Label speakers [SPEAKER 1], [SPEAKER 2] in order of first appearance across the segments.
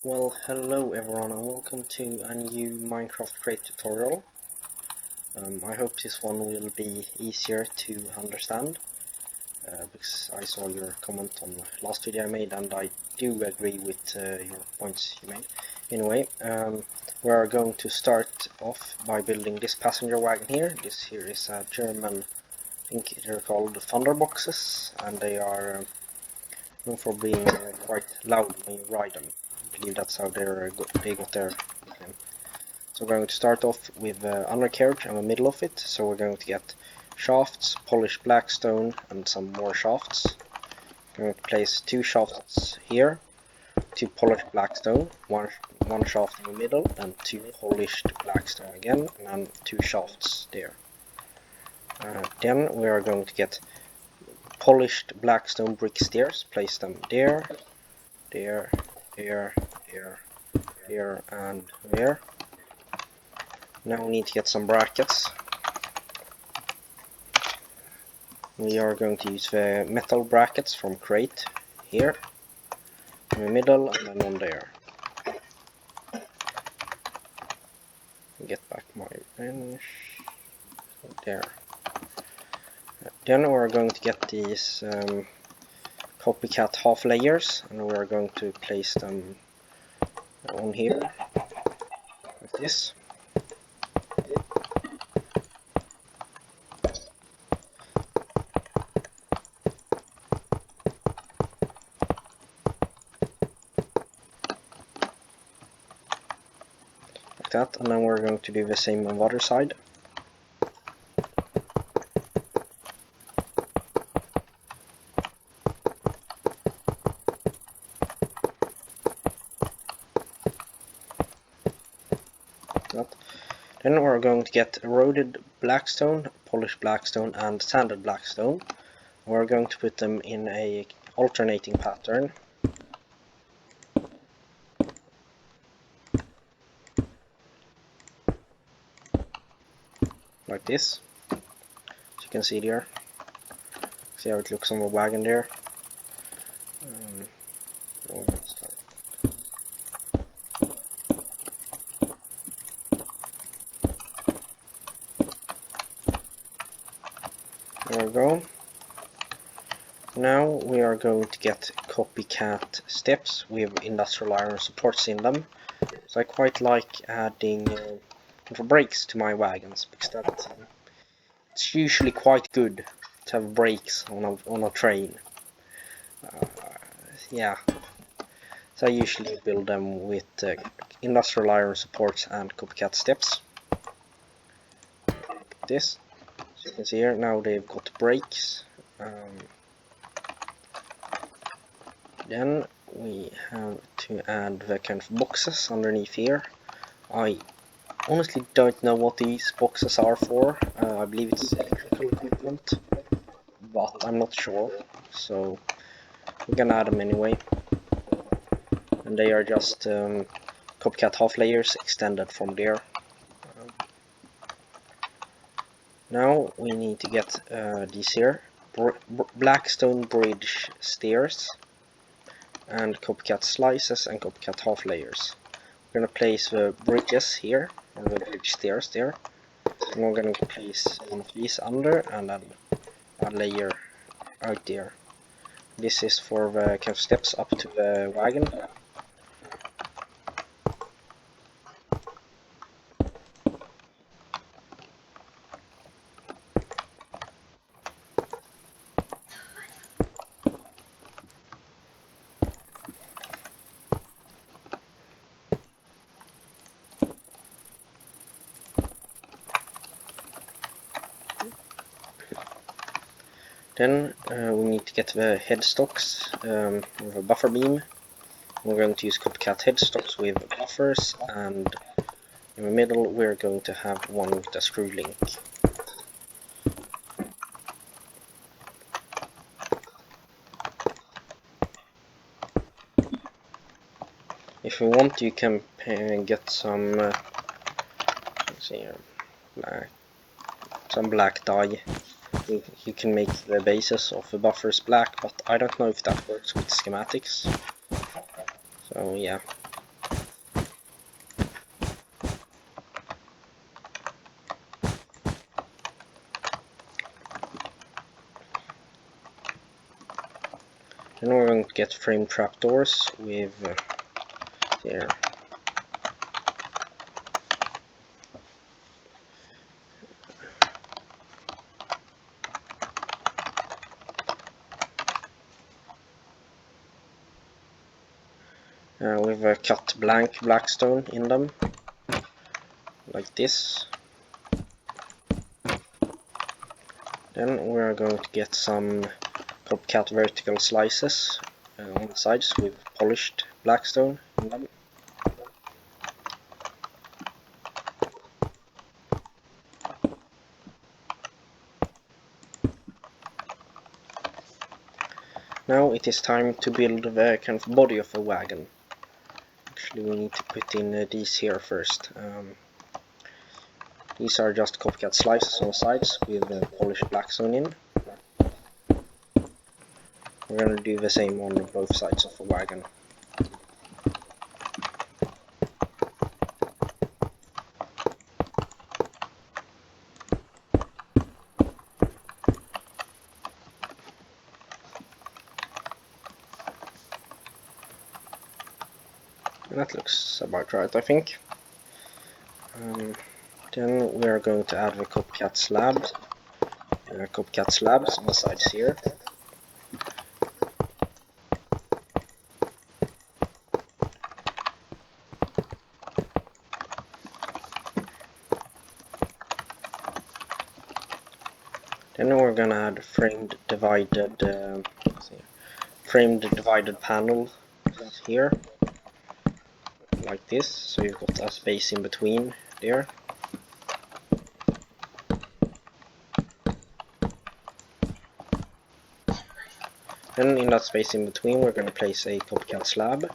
[SPEAKER 1] Well, hello everyone and welcome to a new Minecraft Create tutorial. I hope this one will be easier to understand because I saw your comment on the last video I made and I do agree with your points you made. Anyway, we are going to start off by building this passenger wagon here. This here is a German, I think they're called Donnerbüchse, and they are known for being quite loud when you ride them. I believe that's how they got their nickname. So we're going to start off with the undercarriage in the middle of it. So we're going to get shafts, polished black stone, and some more shafts. We're going to place two shafts here, two polished black stone, one shaft in the middle, and two polished black stone again, and two shafts there. Then we are going to get polished black stone brick stairs, place them there, there, there, there, there, and there. Now we need to get some brackets. We are going to use the metal brackets from Crate here, in the middle, and then on there. Get back my bench. There. Then we're going to get these copycat half layers, and we're going to place them on here, like this. Like that, and then we're going to do the same on the other side. Then we're going to get eroded blackstone, polished blackstone, and sanded blackstone. We're going to put them in a alternating pattern. Like this. As you can see there. See how it looks on the wagon there. There we go. Now we are going to get copycat steps with industrial iron supports in them. So I quite like adding brakes to my wagons because it's usually quite good to have brakes on a train. Yeah. So I usually build them with industrial iron supports and copycat steps. Like this. As you can see here, now they've got brakes. Then we have to add the kind of boxes underneath here. I honestly don't know what these boxes are for. I believe it's electrical equipment, but I'm not sure. So we're gonna add them anyway. And they are just copycat half layers extended from there. Now we need to get these here blackstone bridge stairs and copycat slices and copycat half layers. We're gonna place the bridges here, or the bridge stairs there, and we're gonna place one of these under and then a layer out there. This is for the kind of steps up to the wagon. Then we need to get the headstocks with a buffer beam. We're going to use copycat headstocks with buffers, and in the middle we're going to have one with a screw link. If you want, you can get some let's see here, some black dye. You can make the bases of the buffers black, but I don't know if that works with schematics. So yeah, Then we're going to get frame trapdoors with there. With a cut blank blackstone in them, like this. Then we're going to get some copycat vertical slices on the sides with polished blackstone in them. Now it is time to build the kind of body of a wagon. Actually, we need to put in these here first. These are just copycat slices on the sides with polished blackstone in. We're going to do the same on both sides of the wagon. That looks about right, I think. Then we are going to add the copycat slabs on the sides here. Then we're gonna add framed divided panel here, like this, so you've got a space in between there. Then in that space in between we're going to place a copycat slab.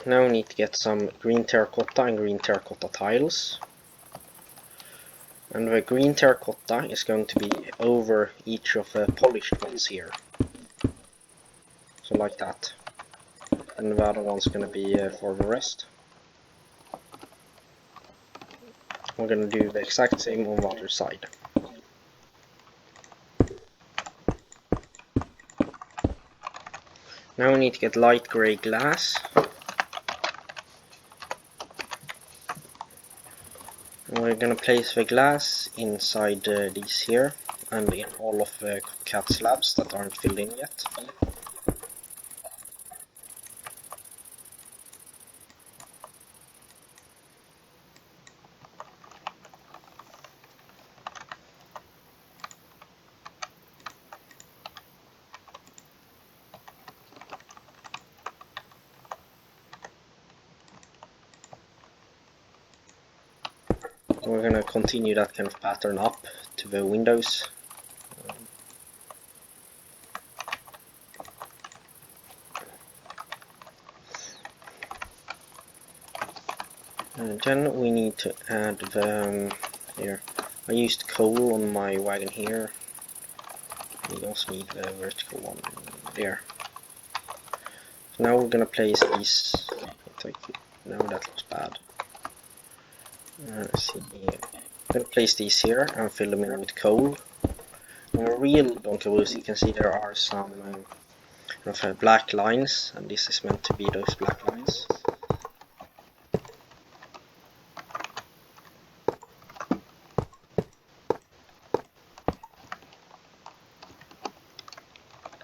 [SPEAKER 1] Now we need to get some green terracotta and green terracotta tiles. And the green terracotta is going to be over each of the polished ones here. So like that. And the other one's going to be for the rest. We're going to do the exact same on the other side. Now we need to get light grey glass. And we're going to place the glass inside these here and in all of the cat slabs that aren't filled in yet. We're going to continue that kind of pattern up to the windows. And then we need to add the here. I used coal on my wagon here. We also need the vertical one there. So now we're going to place these. No, that looks bad. Let's see here. I'm going to place these here and fill them in with coal. On a real Donnerbüchse you can see there are some black lines, and this is meant to be those black lines.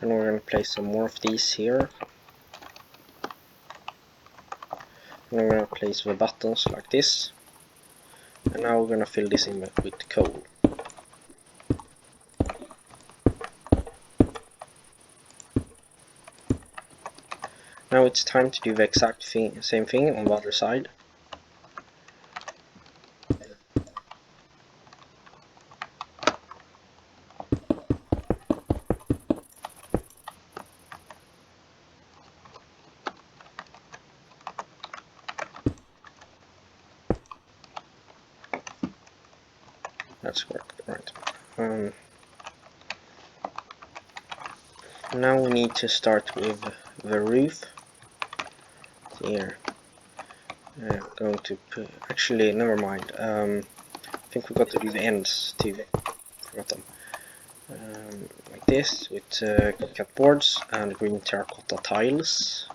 [SPEAKER 1] Then we're going to place some more of these here. And we're going to place the buttons like this. And now we're going to fill this in with coal. Now it's time to do the exact same thing on the other side. That's worked, right. Now we need to start with the roof. Here. Going to put, actually, never mind. I think we got to do the ends too. Forgot them. this with cut boards and green terracotta tiles,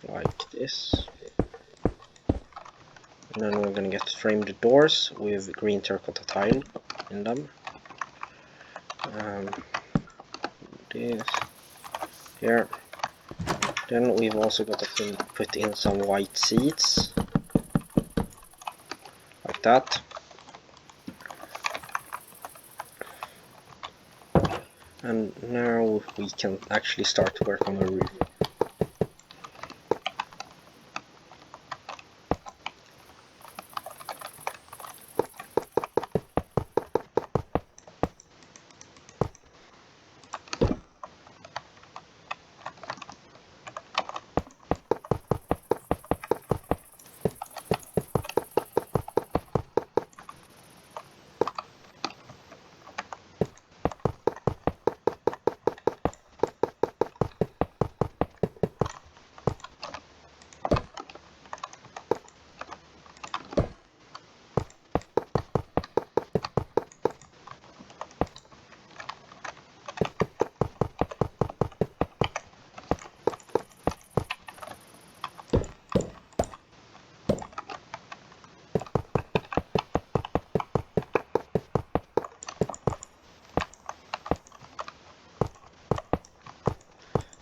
[SPEAKER 1] like this. And then we're gonna get framed doors with green terracotta tile in them. This here. Then we've also got to put in some white seats, like that. And now we can actually start to work on the roof.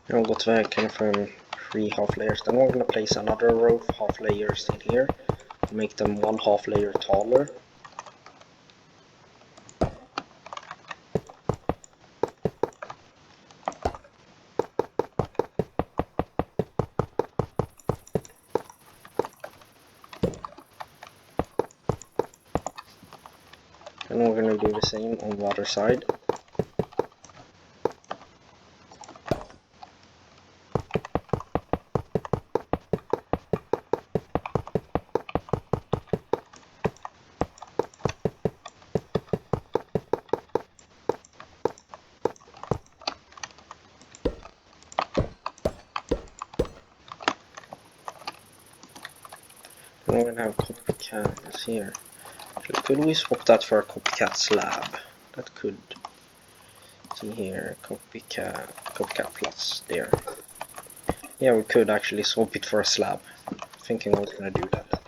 [SPEAKER 1] Now we've got kind of 3 half layers. Then we're going to place another row of half layers in here to make them 1 half layer taller. And we're going to do the same on the other side. And we're going to have copycats here. So could we swap that for a copycat slab? That could. See here, copycat plus there. Yeah, we could actually swap it for a slab. Thinking we're gonna do that.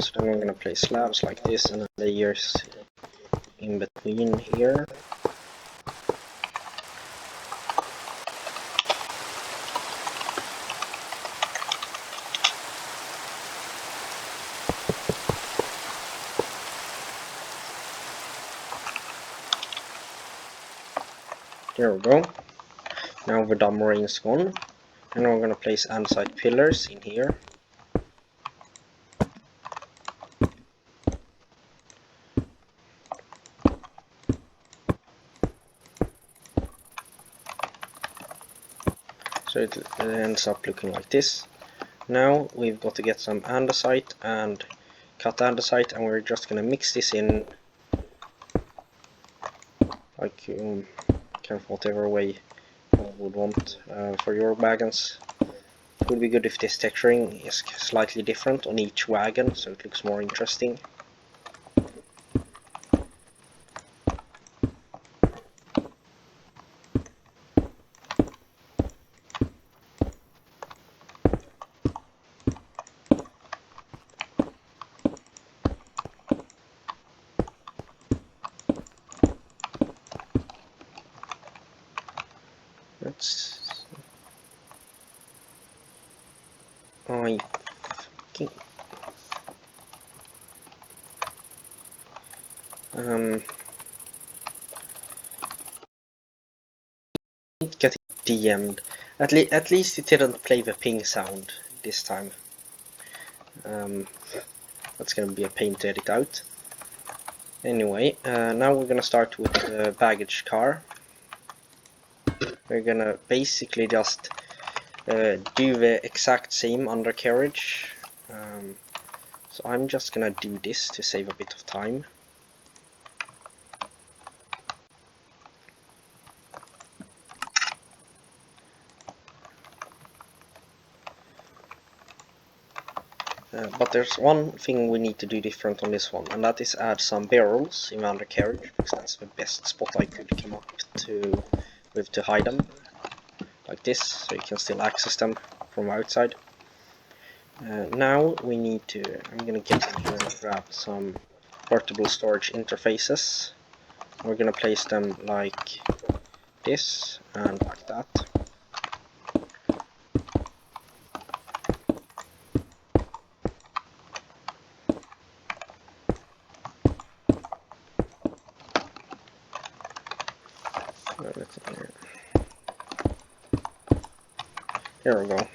[SPEAKER 1] So then we're gonna place slabs like this and layers in between here. There we go. Now the dumb rain's gone. And now we're gonna place andesite pillars in here. So it ends up looking like this. Now we've got to get some andesite and cut andesite, and we're just gonna mix this in like kind of whatever way you would want. For your wagons, it would be good if this texturing is slightly different on each wagon, so it looks more interesting. I fucking get it DM'd. At least it didn't play the ping sound this time. That's gonna be a pain to edit out. Anyway, now we're gonna start with the baggage car. We're gonna basically just do the exact same undercarriage. So I'm just gonna do this to save a bit of time. But there's one thing we need to do different on this one, and that is add some barrels in the undercarriage, because that's the best spot I could come up to with to hide them, like this, so you can still access them from outside. Now we need to, I'm gonna get in here and grab some portable storage interfaces. We're gonna place them like this and like that. Here we go.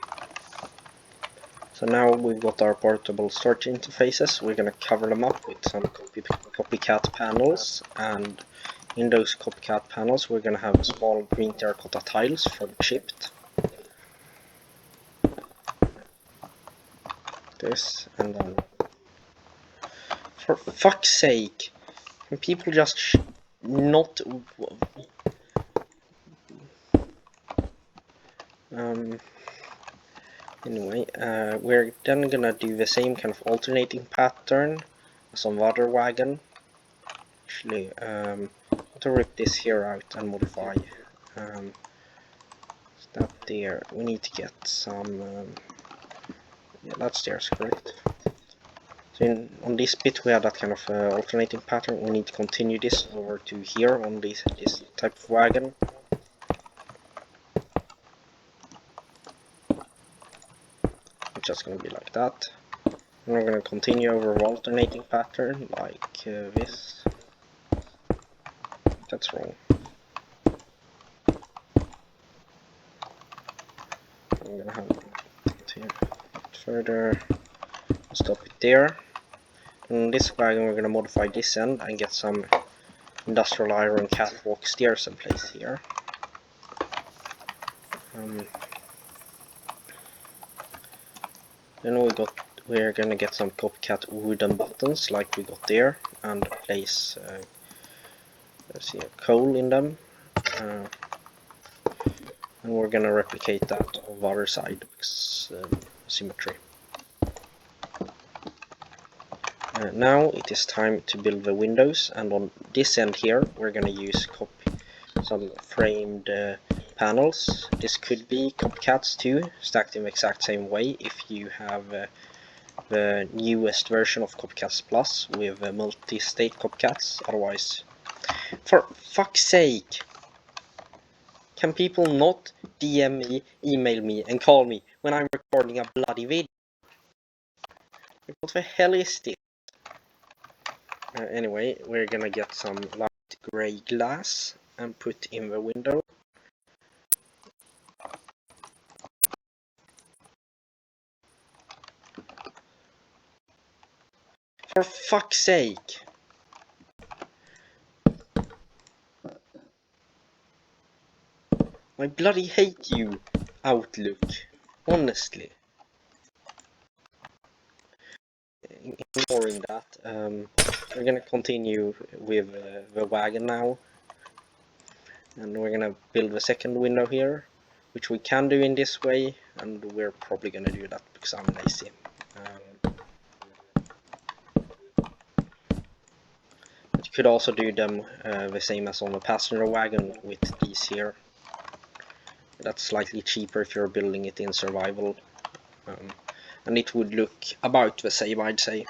[SPEAKER 1] So now we've got our portable storage interfaces. We're gonna cover them up with some copycat panels, and in those copycat panels we're gonna have small green terracotta tiles from chipped. This, and then, for fuck's sake, can people just not anyway, we're then gonna do the same kind of alternating pattern as on the other wagon. Actually, to rip this here out and modify that there. We need to get some yeah, that's there's correct. So on this bit we have that kind of alternating pattern. We need to continue this over to here on this type of wagon. It's just gonna be like that. And we're gonna continue over alternating pattern like this. That's wrong. I'm gonna have it here further. Stop it there. And on this wagon we're gonna modify this end and get some industrial iron catwalk stairs in place here. Then we're gonna get some copycat wooden buttons like we got there, and place let's see, a coal in them, and we're gonna replicate that on the other side because symmetry. Now it is time to build the windows, and on this end here we're gonna use some framed panels. This could be copycats too, stacked in the exact same way if you have the newest version of Copycats Plus with multi-state copycats. Otherwise, for fuck's sake, can people not DM me, email me and call me when I'm recording a bloody video? What the hell is this? Anyway, we're gonna get some light grey glass and put in the window. For fuck's sake! I bloody hate you, Outlook. Honestly. Ignoring that, we're gonna continue with the wagon now. And we're gonna build the second window here, which we can do in this way, and we're probably gonna do that because I'm lazy. But you could also do them the same as on the passenger wagon with these here. That's slightly cheaper if you're building it in survival, and it would look about the same, I'd say.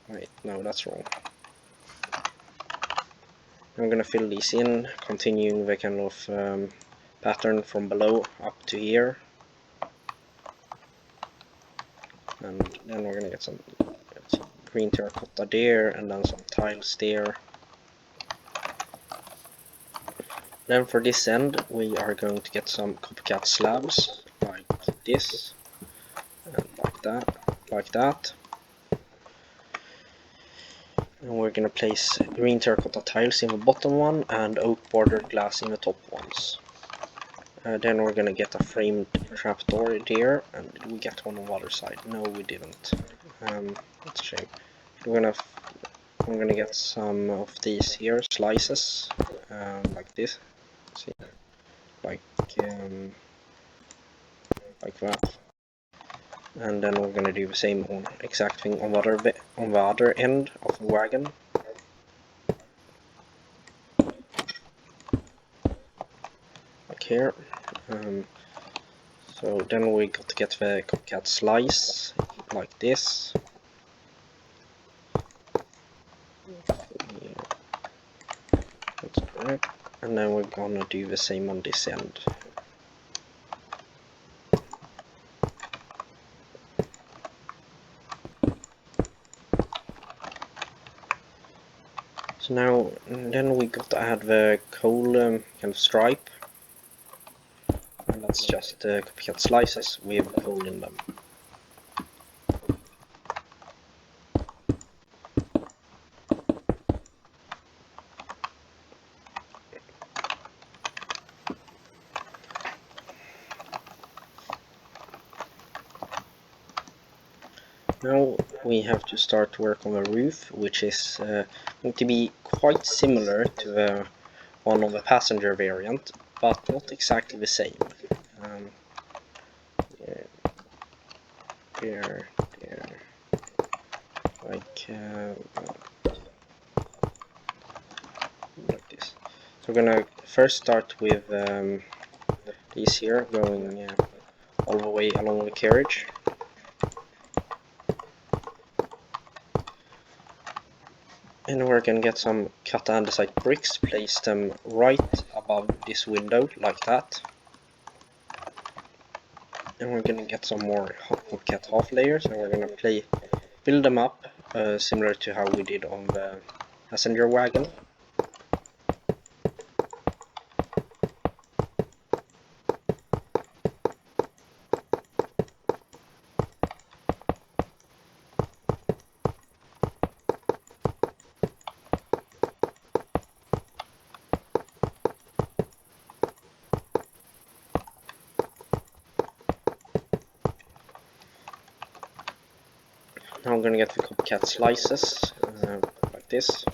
[SPEAKER 1] Wait, no, that's wrong. I'm gonna fill these in, continuing the kind of pattern from below up to here, and then we're gonna get some green terracotta there, and then some tiles there. Then for this end we are going to get some copycat slabs like this, and like that. And we're gonna place green terracotta tiles in the bottom one and oak bordered glass in the top ones. Then we're gonna get a framed trapdoor there, and did we get one on the other side? No, we didn't. That's a shame. I'm gonna get some of these here slices, like this. See, like like that. And then we're gonna do the same on exact thing on the other end of the wagon. Like here. So then we got to get the copycat slice like this. Yeah. That's correct. And then we're gonna do the same on this end. So now, then we got to add the coal kind of stripe, and that's just copycat slices with coal in them. Now we have to start to work on the roof, which is going to be quite similar to the one of the passenger variant, but not exactly the same. There, like this. So we're gonna first start with these here, going all the way along the carriage. And we're gonna get some cut andesite bricks, place them right above this window, like that. And we're gonna get some more copycat half layers, and we're gonna build them up, similar to how we did on the passenger wagon. Now I'm going to get the copycat slices, like this.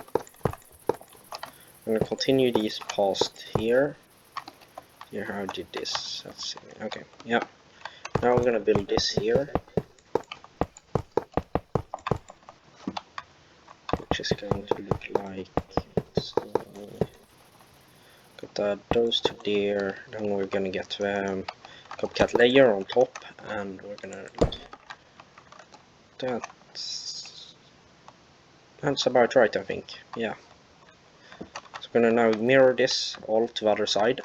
[SPEAKER 1] I'm going to continue these past here. Here, how I did this. Let's see. Okay, yeah. Now I'm going to build this here, which is going to look like. Got those two there. Then we're going to get the copycat layer on top, and we're going to. That's about right, I think. Yeah. So we're gonna now mirror this all to the other side.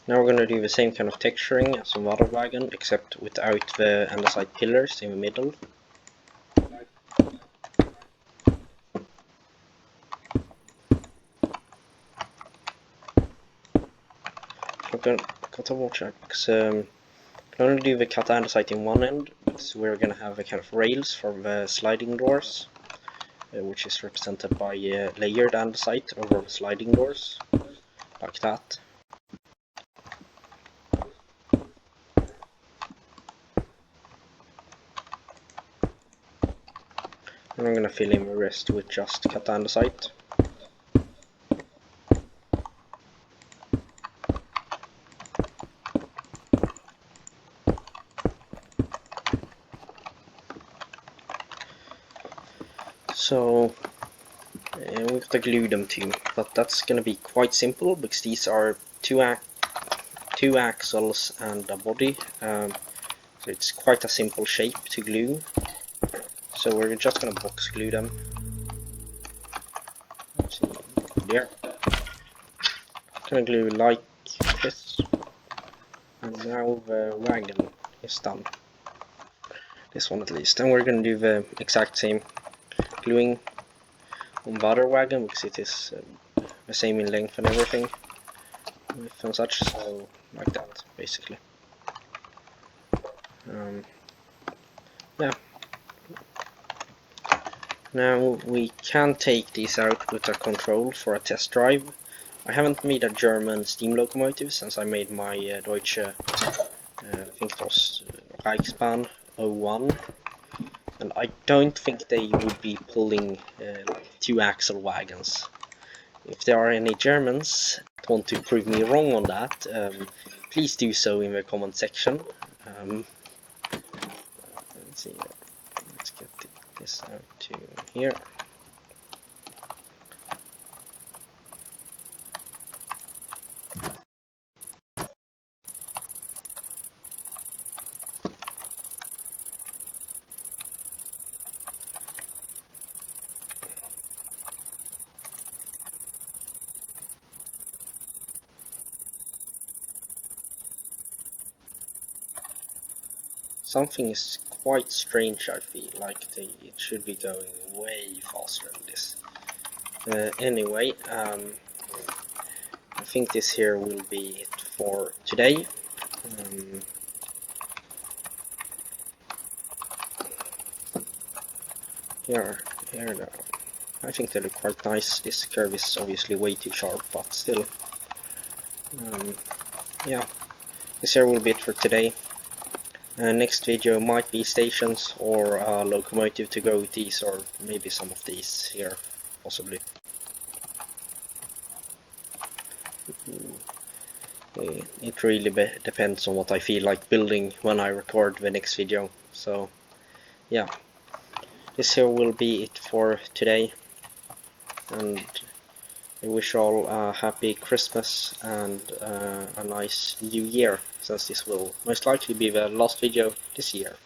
[SPEAKER 1] Now we're going to do the same kind of texturing as on the other wagon, except without the andesite pillars in the middle. Got to watch out, because I'm going to do the cut andesite in one end, because we're going to have a kind of rails for the sliding doors, which is represented by layered andesite over the sliding doors, like that. And I'm going to fill in the rest with just cut andesite. So we got to glue them too, but that's going to be quite simple because these are two axles and a body, so it's quite a simple shape to glue. So we're just going to box glue them. there. Gonna glue like this, and now the wagon is done. This one at least, and we're gonna do the exact same gluing on the other wagon because it is the same in length and everything, and such. So like that, basically. Yeah. Now we can take these out with a control for a test drive. I haven't made a German steam locomotive since I made my Deutsche, I think it was Reichsbahn 01, and I don't think they would be pulling like 2-axle wagons. If there are any Germans that want to prove me wrong on that, please do so in the comment section. Let's see, let's get this out to here. Something is quite strange, I feel like it should be going way faster than this. Anyway, I think this here will be it for today. Here now. I think they look quite nice. This curve is obviously way too sharp, but still. Yeah, this here will be it for today. Next video might be stations or a locomotive to go with these, or maybe some of these here, possibly. It really depends on what I feel like building when I record the next video. So yeah, this here will be it for today, and I wish all a happy Christmas and a nice new year, since this will most likely be the last video this year.